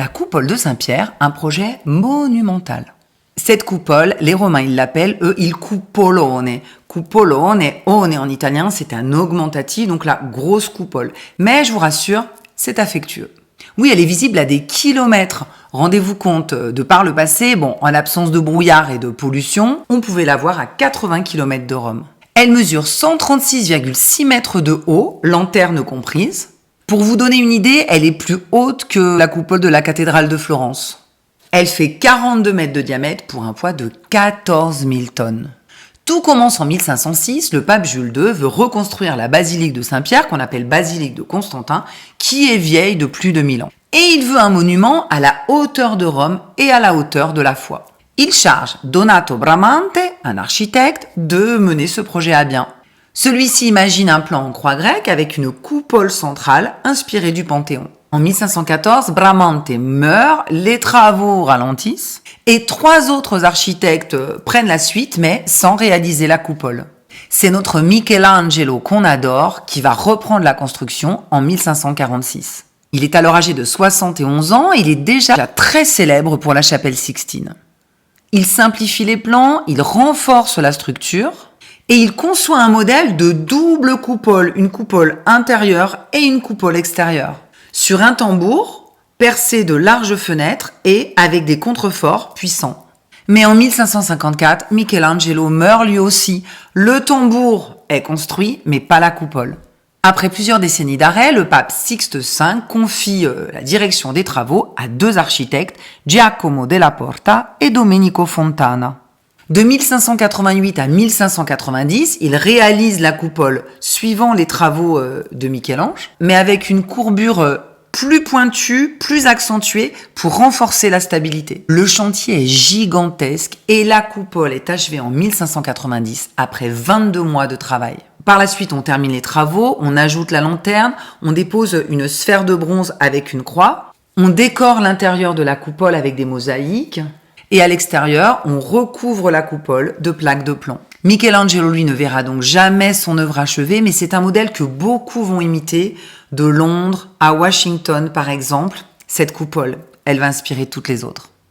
La coupole de Saint-Pierre, un projet monumental. Cette coupole, les Romains, ils l'appellent, eux, il cupolone. Cupolone, one en italien, c'est un augmentatif, donc la grosse coupole. Mais je vous rassure, c'est affectueux. Oui, elle est visible à des kilomètres. Rendez-vous compte, de par le passé, en l'absence de brouillard et de pollution, on pouvait la voir à 80 km de Rome. Elle mesure 136,6 mètres de haut, lanterne comprise. Pour vous donner une idée, elle est plus haute que la coupole de la cathédrale de Florence. Elle fait 42 mètres de diamètre pour un poids de 14 000 tonnes. Tout commence en 1506, le pape Jules II veut reconstruire la basilique de Saint-Pierre, qu'on appelle basilique de Constantin, qui est vieille de plus de 1000 ans. Et il veut un monument à la hauteur de Rome et à la hauteur de la foi. Il charge Donato Bramante, un architecte, de mener ce projet à bien. Celui-ci imagine un plan en croix grecque avec une coupole centrale inspirée du Panthéon. En 1514, Bramante meurt, les travaux ralentissent et 3 autres architectes prennent la suite mais sans réaliser la coupole. C'est notre Michelangelo qu'on adore qui va reprendre la construction en 1546. Il est alors âgé de 71 ans et il est déjà très célèbre pour la chapelle Sixtine. Il simplifie les plans, il renforce la structure et il conçoit un modèle de double coupole, une coupole intérieure et une coupole extérieure, sur un tambour percé de larges fenêtres et avec des contreforts puissants. Mais en 1554, Michelangelo meurt lui aussi. Le tambour est construit, mais pas la coupole. Après plusieurs décennies d'arrêt, le pape Sixte V confie la direction des travaux à 2 architectes, Giacomo della Porta et Domenico Fontana. De 1588 à 1590, il réalise la coupole suivant les travaux de Michel-Ange, mais avec une courbure plus pointue, plus accentuée pour renforcer la stabilité. Le chantier est gigantesque et la coupole est achevée en 1590 après 22 mois de travail. Par la suite, on termine les travaux, on ajoute la lanterne, on dépose une sphère de bronze avec une croix, on décore l'intérieur de la coupole avec des mosaïques et à l'extérieur, on recouvre la coupole de plaques de plomb. Michelangelo, lui, ne verra donc jamais son œuvre achevée, mais c'est un modèle que beaucoup vont imiter, de Londres à Washington par exemple. Cette coupole, elle va inspirer toutes les autres.